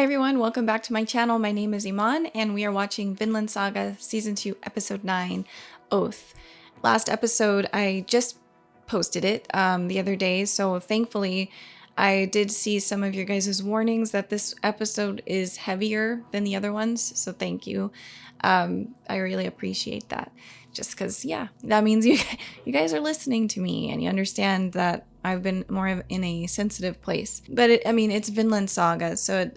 everyone, welcome back to my channel. My name is Iman and we are watching Vinland Saga Season 2 Episode 9, Oath. Last episode, I just posted it the other day, so thankfully I did see some of your guys' warnings that this episode is heavier than the other ones, so thank you. I really appreciate that. Just because, yeah, that means you guys are listening to me and you understand that I've been more in a sensitive place. But it's Vinland Saga, so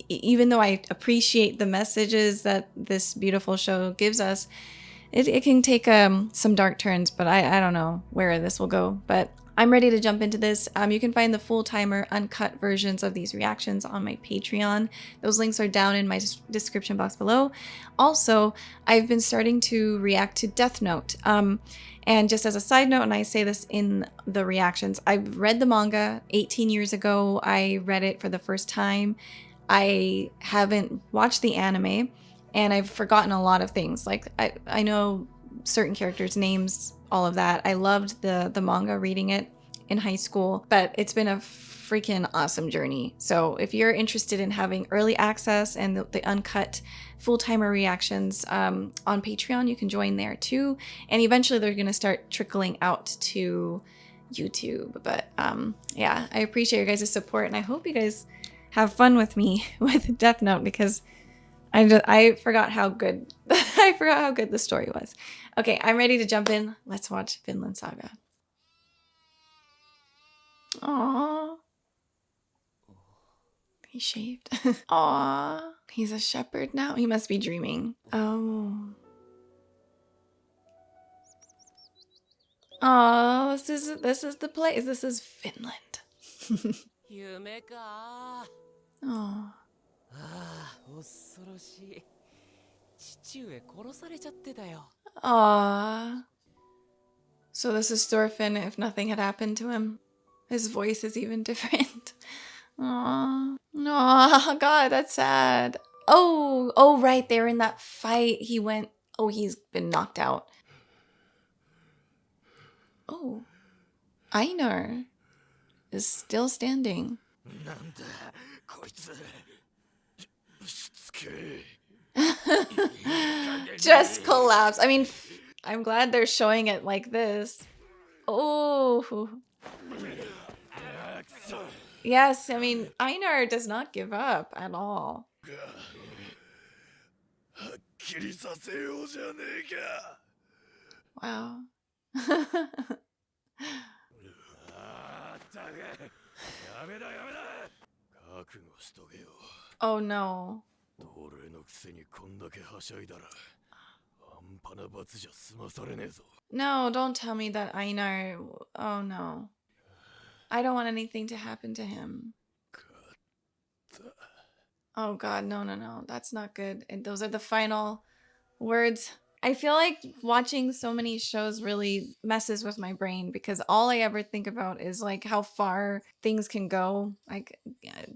even though I appreciate the messages that this beautiful show gives us, it can take some dark turns. But I don't know where this will go. But I'm ready to jump into this. You can find the full timer uncut versions of these reactions on my Patreon. Those links are down in my description box below. Also, I've been starting to react to Death Note. And just as a side note, and I say this in the reactions, I've read the manga 18 years ago. I read it for the first time. I haven't watched the anime, and I've forgotten a lot of things. Like I know certain characters' names, all of that. I loved the manga, reading it in high school, but it's been a freaking awesome journey. So if you're interested in having early access and the uncut full-timer reactions on Patreon, you can join there too. And eventually they're going to start trickling out to YouTube. But yeah, I appreciate your guys' support, and I hope you guys have fun with me with Death Note, because I forgot how good I forgot how good the story was. Okay, I'm ready to jump in. Let's watch Vinland Saga. Aww. He shaved. Aww. He's a shepherd now? He must be dreaming. Oh. Oh, this is the place. This is Finland. Oh. Aww. So this is Thorfinn if nothing had happened to him. His voice is even different. Aww. Aww, God, that's sad. Oh, right, they were in that fight. He went, oh, he's been knocked out. Oh, Einar is still standing. Just collapse. I mean, I'm glad they're showing it like this. Oh. Yes, I mean, Einar does not give up at all. Wow. Oh no. No, don't tell me that Einar. Oh no. I don't want anything to happen to him. Oh God, no. That's not good. And those are the final words. I feel like watching so many shows really messes with my brain, because all I ever think about is like how far things can go. Like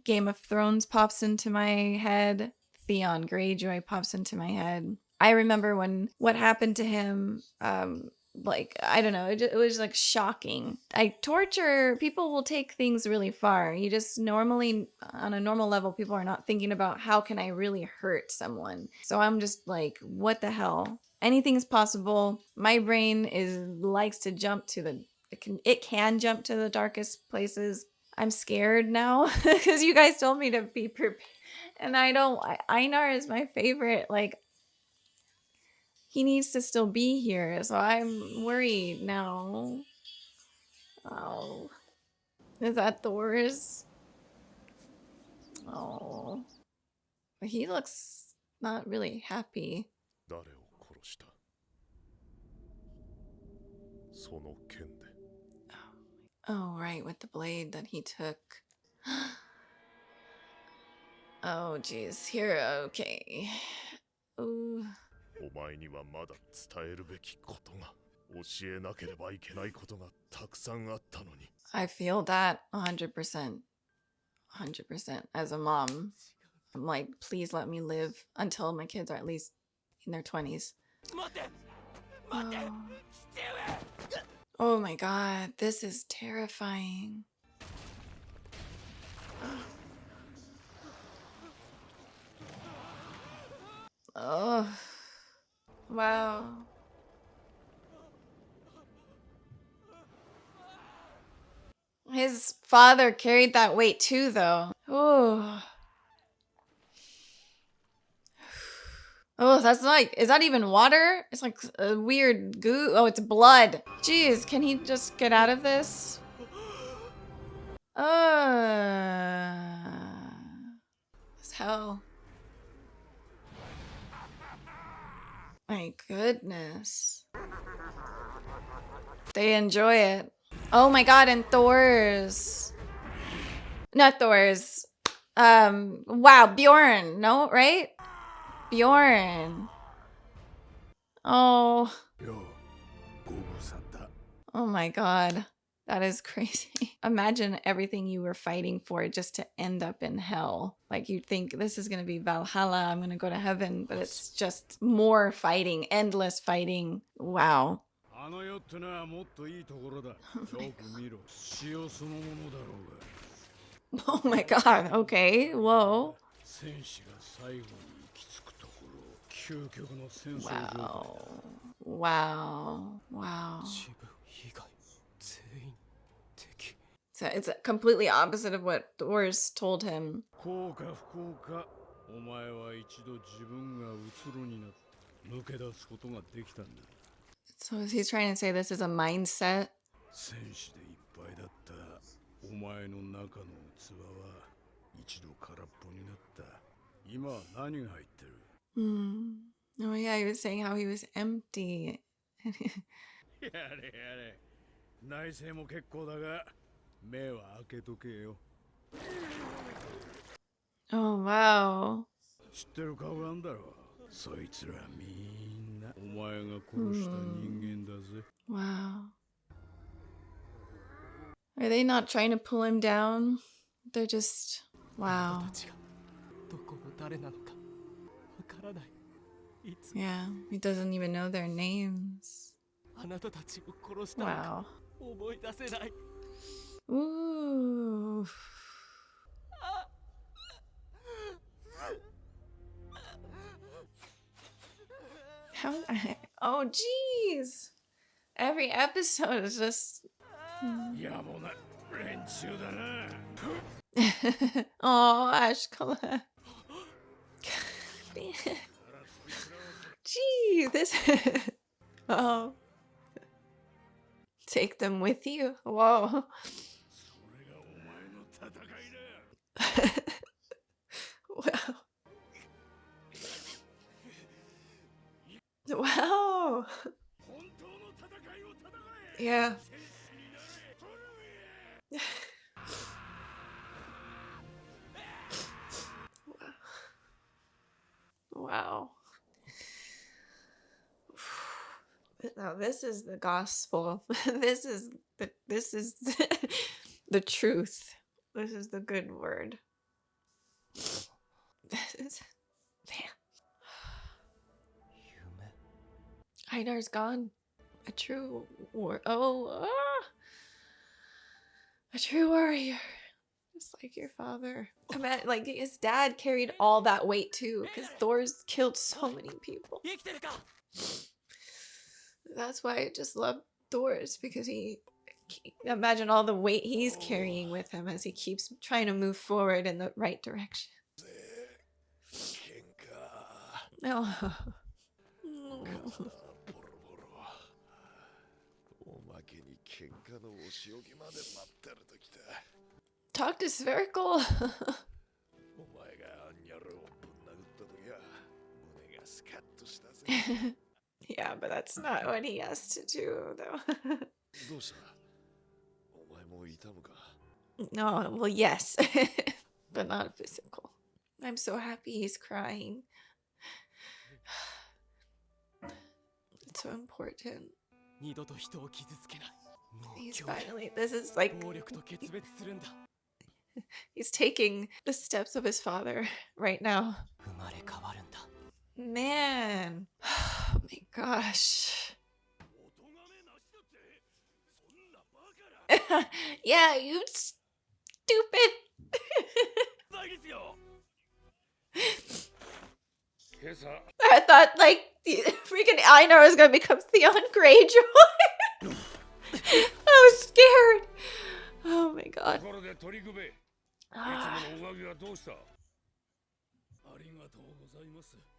Game of Thrones pops into my head. Theon Greyjoy pops into my head. I remember when what happened to him, like, I don't know, it was like shocking. People will take things really far. You just normally, on a normal level, people are not thinking about how can I really hurt someone. So I'm just like, what the hell? Anything's possible. My brain likes to jump to it can jump to the darkest places. I'm scared now because you guys told me to be prepared, and Einar is my favorite. Like, he needs to still be here, so I'm worried now. Oh. Is that Thors? Oh. But he looks not really happy. Oh, right, with the blade that he took. Oh, jeez. Here, okay. Ooh. I feel that 100%. 100%. As a mom, I'm like, please let me live until my kids are at least in their 20s. Oh my God, this is terrifying. Oh. Wow. His father carried that weight too, though. Oh. Oh, that's like, is that even water? It's like a weird goo. Oh, it's blood. Jeez, can he just get out of this? It's hell. My goodness. They enjoy it. Oh my god, and Thors. Not Thors. Wow, Bjorn. No, right? Bjorn. Oh. Oh my god. That is crazy. Imagine everything you were fighting for just to end up in hell. Like you'd think this is gonna be Valhalla, I'm gonna go to heaven, but it's just more fighting, endless fighting. Wow. Oh my god, okay, whoa. Wow. Wow. Wow. So it's completely opposite of what Thors told him. So he's trying to say this is a mindset? Oh yeah, he was saying how he was empty. Oh wow. Wow. Are they not trying to pull him down? They're just... Wow. Yeah, he doesn't even know their names. Wow. Ooh. How? Oh, jeez. Every episode is just. Oh, Askeladd. Gee, this. Oh. Take them with you. Whoa. Wow. Wow. Yeah. Wow. Now this is the gospel. This is the truth. This is the good word. This is man. Einar's gone. A true a true warrior. Just like your father. I mean, like his dad carried all that weight too, because Thor's killed so many people. That's why I just love Thors, because he imagine all the weight he's carrying with him as he keeps trying to move forward in the right direction. Oh. Talk to Spherical. Yeah, but that's not what he has to do, though. No, well, yes, but not physical. I'm so happy he's crying. It's so important. He's finally, this is like, he's taking the steps of his father right now. Man, oh my gosh. Yeah, you stupid. I thought, like, the freaking Einar was gonna become Theon Greyjoy. I was scared. Oh my god.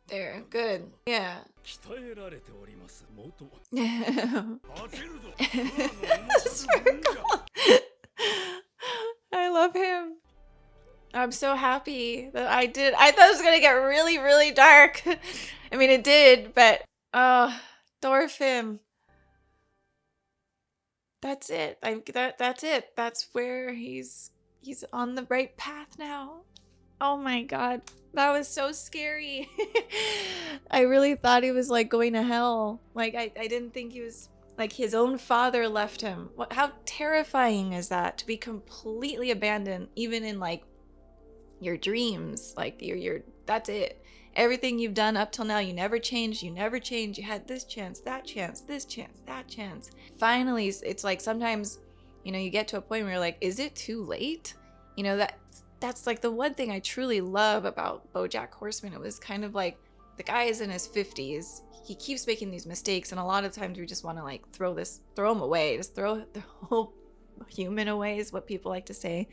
There, good. Yeah. I love him. I'm so happy that I did. I thought it was gonna get really, really dark. I mean, it did, but Thorfinn. That's it. That's it. That's where he's on the right path now. Oh my god. That was so scary. I really thought he was like going to hell. Like I didn't think he was like his own father left him. How terrifying is that to be completely abandoned even in like your dreams? Like you're that's it. Everything you've done up till now, you never changed, you had this chance, that chance, this chance, that chance. Finally, it's like sometimes, you know, you get to a point where you're like, is it too late? You know, that's like the one thing I truly love about BoJack Horseman. It was kind of like the guy is in his 50s. He keeps making these mistakes, and a lot of times we just want to like throw him away. Just throw the whole human away is what people like to say.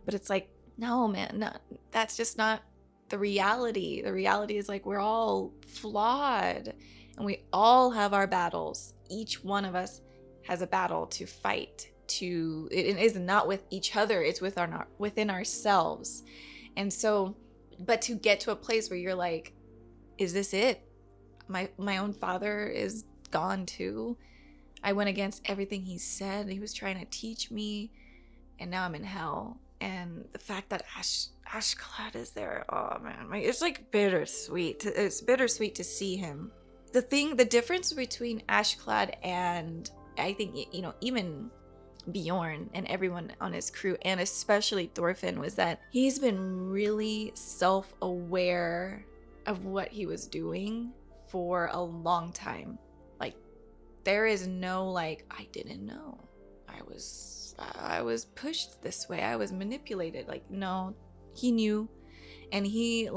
But it's like, no, man, no, that's just not the reality. The reality is like we're all flawed and we all have our battles. Each one of us has a battle to fight. It is not with each other, it's within ourselves. And so, but to get to a place where you're like, is this it? My own father is gone too. I went against everything he said. He was trying to teach me, and now I'm in hell. And the fact that Askeladd is there, oh man, it's like bittersweet. It's bittersweet to see him. The difference between Askeladd and I think, you know, even Bjorn and everyone on his crew, and especially Thorfinn, was that he's been really self-aware of what he was doing for a long time. Like, there is no like, I didn't know. I was pushed this way. I was manipulated. Like, no, he knew. And he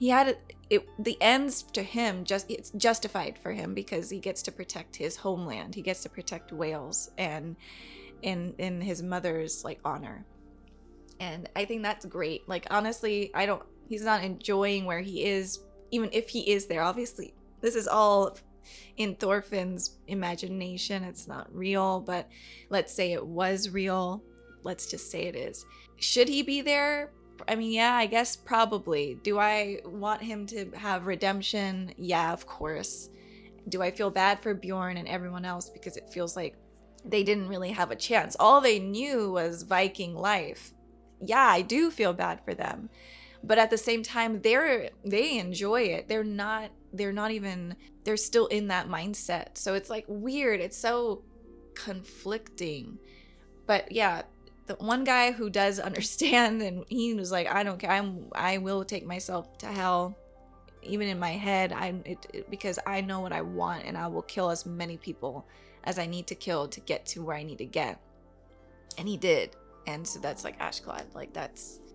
had it, the ends to him, it's justified for him because he gets to protect his homeland. He gets to protect Wales and in his mother's like honor. And I think that's great. Like, honestly, he's not enjoying where he is, even if he is there. Obviously, this is all in Thorfinn's imagination. It's not real, but let's say it was real. Let's just say it is. Should he be there? I mean, yeah, I guess probably. Do I want him to have redemption? Yeah, of course. Do I feel bad for Bjorn and everyone else because it feels like they didn't really have a chance? All they knew was Viking life. Yeah, I do feel bad for them. But at the same time, they enjoy it. They're still in that mindset. So it's like weird. It's so conflicting. But yeah, the one guy who does understand, and he was like, I don't care. I will take myself to hell, even in my head. Because I know what I want, and I will kill as many people as I need to kill to get to where I need to get. And he did. And so that's like Askeladd. Like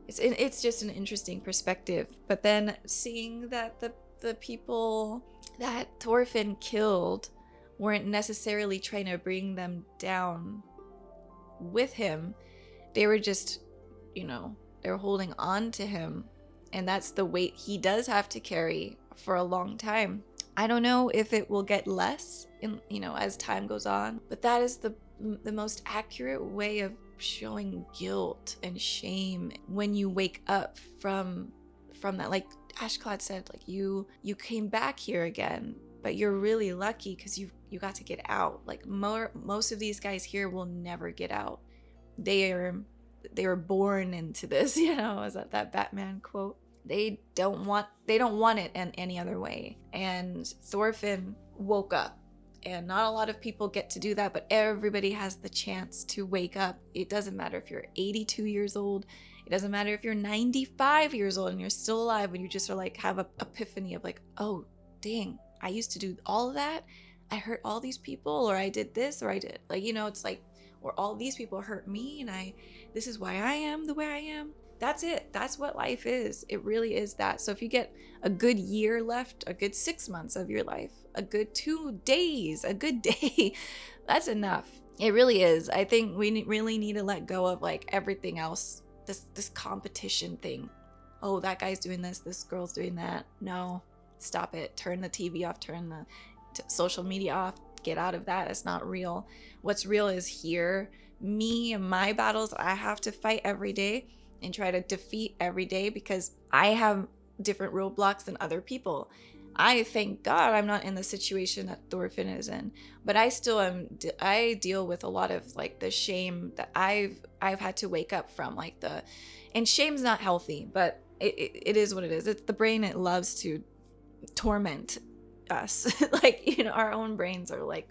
it's just an interesting perspective. But then seeing that the people that Thorfinn killed weren't necessarily trying to bring them down with him. They were just, you know, they were holding on to him. And that's the weight he does have to carry for a long time. I don't know if it will get less in, you know, as time goes on, but that is the most accurate way of showing guilt and shame when you wake up from that. Like Askeladd said, like you came back here again, but you're really lucky because you got to get out. Like most of these guys here will never get out. They were born into this, you know, is that Batman quote? They don't want it in any other way. And Thorfinn woke up. And not a lot of people get to do that, but everybody has the chance to wake up. It doesn't matter if you're 82 years old. It doesn't matter if you're 95 years old and you're still alive and you just are like, have a epiphany of like, oh, dang, I used to do all of that. I hurt all these people, or I did this, or I did, like, you know, it's like, or all these people hurt me, and this is why I am the way I am. that's it. That's what life is. It really is that. So if you get a good year left, a good 6 months of your life, a good 2 days, a good day, that's enough. It really is. I think we really need to let go of like everything else. This competition thing. Oh, that guy's doing this girl's doing that. No, stop it. Turn the TV off, turn the social media off. Get out of that. It's not real. What's real is here. Me and my battles I have to fight every day and try to defeat every day, because I have different roadblocks than other people. I thank God I'm not in the situation that Thorfinn is in, but I still am. I deal with a lot of like the shame that I've had to wake up from, like and shame's not healthy, but it is what it is. It's the brain. It loves to torment us. Like, you know, our own brains are like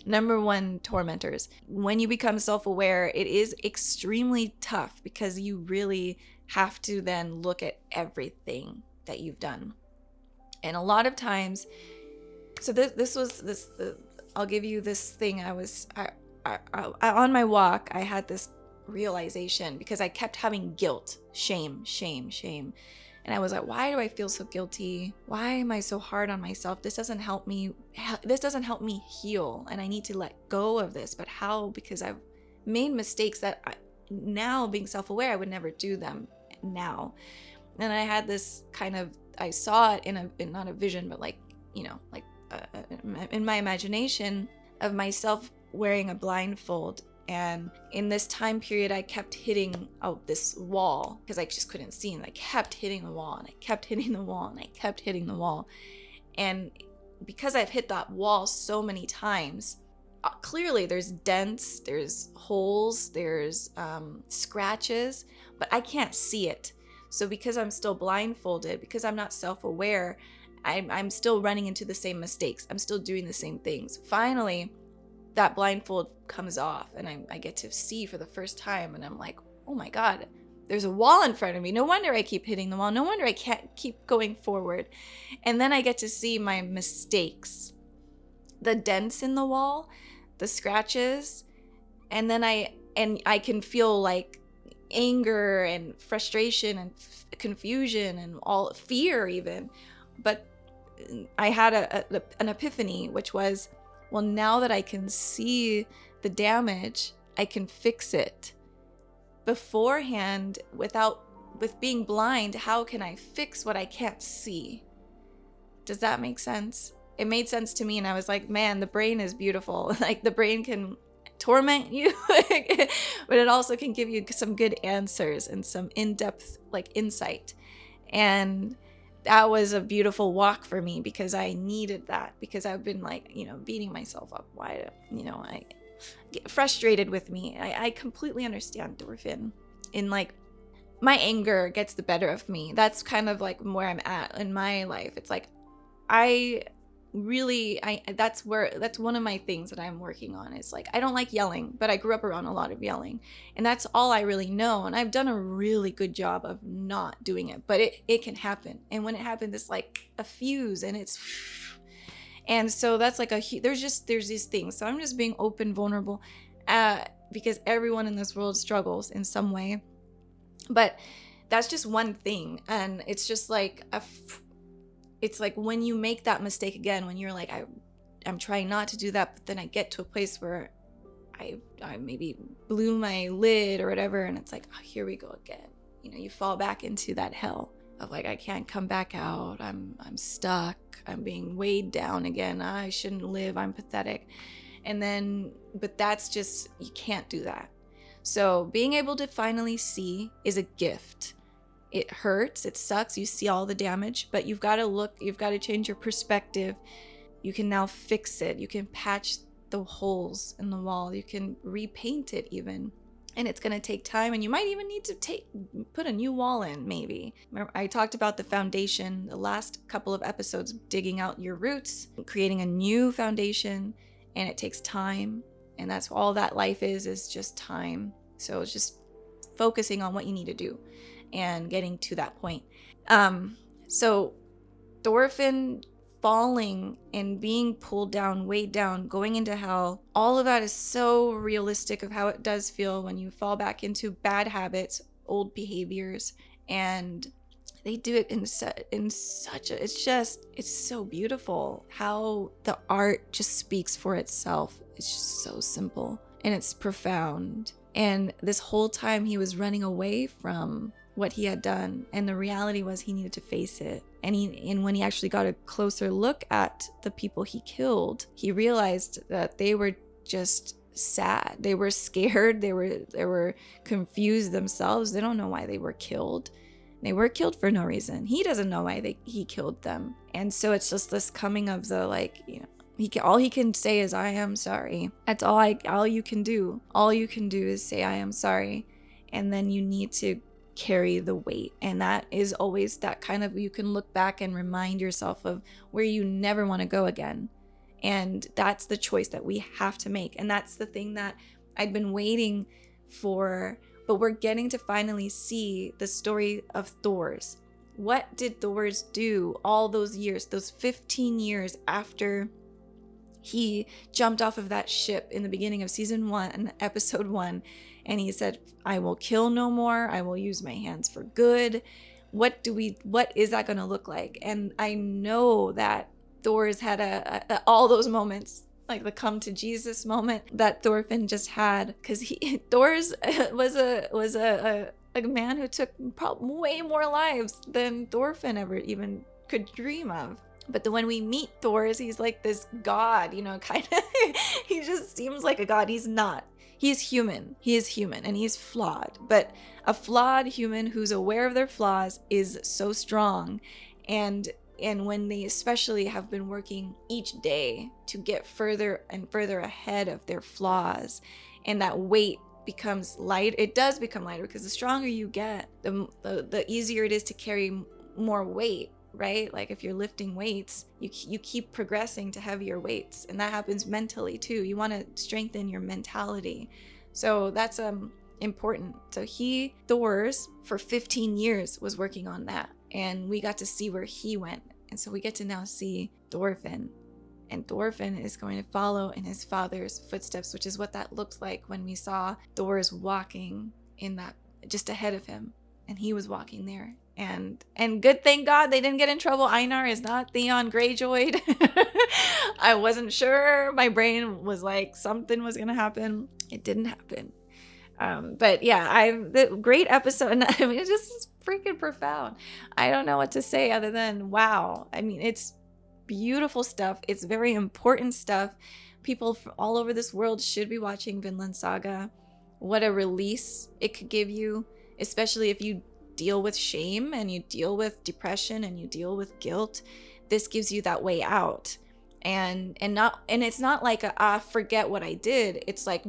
number one tormentors. When you become self-aware, it is extremely tough, because you really have to then look at everything that you've done. And a lot of times, so I'll give you this thing. I on my walk, I had this realization, because I kept having guilt, shame. And I was like, why do I feel so guilty? Why am I so hard on myself? This doesn't help me. This doesn't help me heal. And I need to let go of this. But how? Because I've made mistakes that now, being self-aware, I would never do them now. And I had this kind of, I saw it in not a vision, but like, you know, like in my imagination of myself wearing a blindfold. And in this time period, I kept hitting this wall, because I just couldn't see. And I kept hitting the wall, and I kept hitting the wall, and I kept hitting the wall. And because I've hit that wall so many times, clearly there's dents, there's holes, there's scratches, but I can't see it. So because I'm still blindfolded, because I'm not self-aware, I'm still running into the same mistakes. I'm still doing the same things. Finally, that blindfold comes off, and I get to see for the first time, and I'm like, oh my God, there's a wall in front of me. No wonder I keep hitting the wall. No wonder I can't keep going forward. And then I get to see my mistakes, the dents in the wall, the scratches, and then I can feel like anger and frustration and confusion and all fear even. But I had an epiphany, which was, well, now that I can see the damage, I can fix it. Beforehand, with being blind, how can I fix what I can't see? Does that make sense? It made sense to me, and I was like, man, the brain is beautiful. Like, the brain can torment you, but it also can give you some good answers and some in-depth like insight. And that was a beautiful walk for me, because I needed that, because I've been like, you know, beating myself up. Why, you know, I get frustrated with me. I completely understand Thorfinn. In like, my anger gets the better of me. That's kind of like where I'm at in my life. It's like, that's one of my things that I'm working on. Is like, I don't like yelling, but I grew up around a lot of yelling, and that's all I really know. And I've done a really good job of not doing it, but it can happen. And when it happens, it's like a fuse, and and so that's like there's these things. So I'm just being open, vulnerable, because everyone in this world struggles in some way. But that's just one thing, and it's just like it's like when you make that mistake again, when you're like, I'm trying not to do that, but then I get to a place where I maybe blew my lid or whatever, and it's like, oh, here we go again. You know, you fall back into that hell of like, I can't come back out. I'm stuck. I'm being weighed down again. I shouldn't live. I'm pathetic. And then, but that's just, you can't do that. So being able to finally see is a gift. It hurts, it sucks, you see all the damage, but you've got to change your perspective. You can now fix it. You can patch the holes in the wall. You can repaint it even. And it's going to take time, and you might even need to put a new wall in, maybe. I talked about the foundation the last couple of episodes, digging out your roots, creating a new foundation, and it takes time. And that's all that life is just time. So it's just focusing on what you need to do and getting to that point. So Thorfinn falling and being pulled down, weighed down, going into hell, all of that is so realistic of how it does feel when you fall back into bad habits old behaviors, and they do it in such a, it's so beautiful how the art just speaks for itself. It's just so simple and it's profound. And this whole time he was running away from what he had done, and the reality was he needed to face it. And when he actually got a closer look at the people he killed, he realized that they were just sad. They were scared. They were confused themselves. They don't know why they were killed. They were killed for no reason. He doesn't know why he killed them. And so it's just this coming of the, like, you know, all he can say is, I am sorry. That's all you can do. All you can do is say, I am sorry. And then you need to carry the weight. And that is always that kind of, you can look back and remind yourself of where you never want to go again. And that's the choice that we have to make. And that's the thing that I'd been waiting for, but we're getting to finally see the story of Thors. What did Thors do all those years, those 15 years after he jumped off of that ship in the beginning of season 1, episode 1, and he said, I will kill no more. I will use my hands for good. What is that going to look like? And I know that Thors had all those moments, like the come to Jesus moment that Thorfinn just had, because Thors was a man who took probably way more lives than Thorfinn ever even could dream of. But when we meet Thors, he's like this god, you know, kind of. He just seems like a god. He's not. He's human. He is human, and he's flawed. But a flawed human who's aware of their flaws is so strong. And when they especially have been working each day to get further and further ahead of their flaws, and that weight becomes light, it does become lighter, because the stronger you get, the easier it is to carry more weight, right? Like if you're lifting weights, you keep progressing to heavier weights, and that happens mentally too. You want to strengthen your mentality. So that's important. So Thors, for 15 years was working on that, and we got to see where he went. And so we get to now see Thorfinn, and Thorfinn is going to follow in his father's footsteps, which is what that looked like when we saw Thors walking in that, just ahead of him, and he was walking there. And good, thank God they didn't get in trouble. Einar is not Theon Greyjoyed. I wasn't sure. My brain was like something was gonna happen. It didn't happen. But yeah, the great episode. I mean, it's just freaking profound. I don't know what to say other than wow. I mean, it's beautiful stuff. It's very important stuff. People all over this world should be watching Vinland Saga. What a release it could give you, especially if you deal with shame and you deal with depression and you deal with guilt. This gives you that way out. And it's not like forget what I did. It's like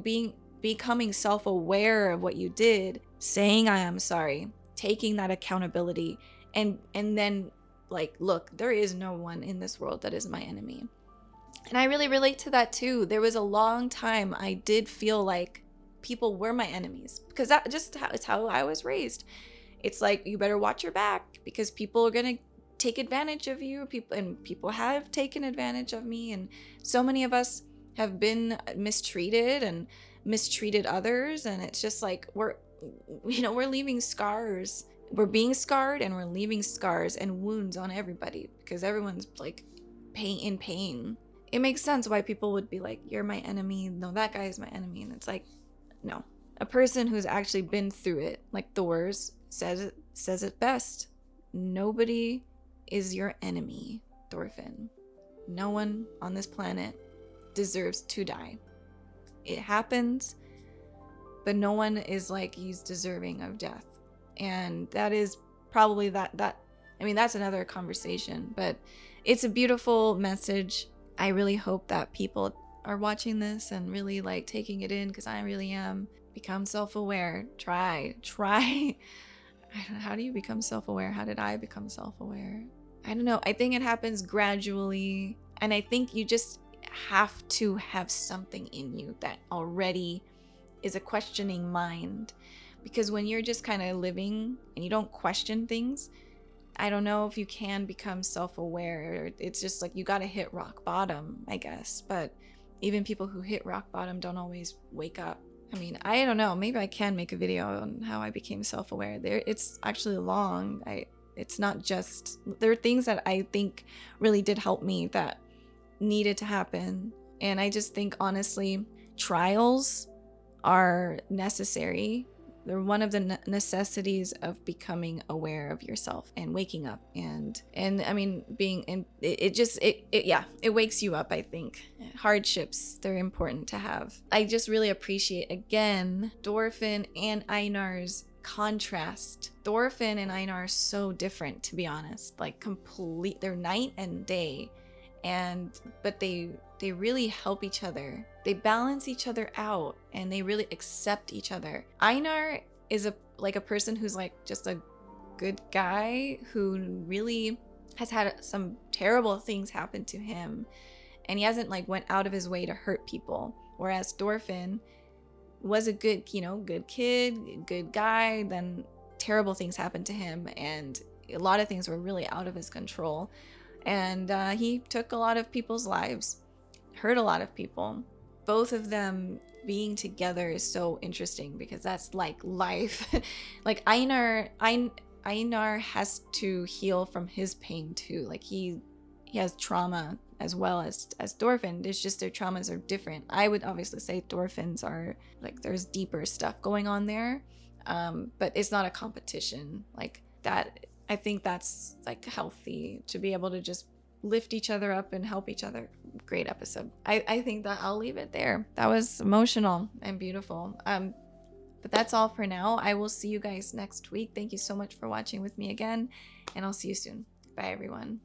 becoming self-aware of what you did, saying I am sorry, taking that accountability, and then like, look, there is no one in this world that is my enemy. And I really relate to that too. There was a long time I did feel like people were my enemies, because it's how I was raised. It's like, you better watch your back, because people are going to take advantage of you. People have taken advantage of me. And so many of us have been mistreated and mistreated others. And it's just like, we're leaving scars. We're being scarred, and we're leaving scars and wounds on everybody, because everyone's like in pain. It makes sense why people would be like, you're my enemy. No, that guy is my enemy. And it's like, no. A person who's actually been through it, like Thors says it best. Nobody is your enemy, Thorfinn. No one on this planet deserves to die. It happens, but no one is like he's deserving of death. And that is probably that I mean, that's another conversation, but it's a beautiful message. I really hope that people are watching this and really like taking it in, because I really am. Become self-aware. Try. I don't know, how do you become self-aware? How did I become self-aware? I don't know. I think it happens gradually. And I think you just have to have something in you that already is a questioning mind. Because when you're just kind of living and you don't question things, I don't know if you can become self-aware. It's just like you got to hit rock bottom, I guess. But even people who hit rock bottom don't always wake up. I mean, I don't know. Maybe I can make a video on how I became self-aware. It's actually long. It's not just, there are things that I think really did help me that needed to happen. And I just think, honestly, trials are necessary. They're one of the necessities of becoming aware of yourself and waking up. And I mean, being in it wakes you up. I think hardships, they're important to have. I just really appreciate, again, Thorfinn and Einar's contrast. Thorfinn and Einar are so different, to be honest. Like, they're night and day. But they really help each other. They balance each other out, and they really accept each other. Einar is a person who's like just a good guy who really has had some terrible things happen to him, and he hasn't like went out of his way to hurt people. Whereas Thorfinn was a good kid, good guy, then terrible things happened to him, and a lot of things were really out of his control. And he took a lot of people's lives, hurt a lot of people. Both of them being together is so interesting because that's like life. Like Einar has to heal from his pain too. Like he has trauma as well as Thorfinn. It's just their traumas are different. I would obviously say Thorfinn's are like, there's deeper stuff going on there, but it's not a competition like that. I think that's like healthy to be able to just lift each other up and help each other. Great episode. I think that I'll leave it there. That was emotional and beautiful. But that's all for now. I will see you guys next week. Thank you so much for watching with me again, and I'll see you soon. Bye, everyone.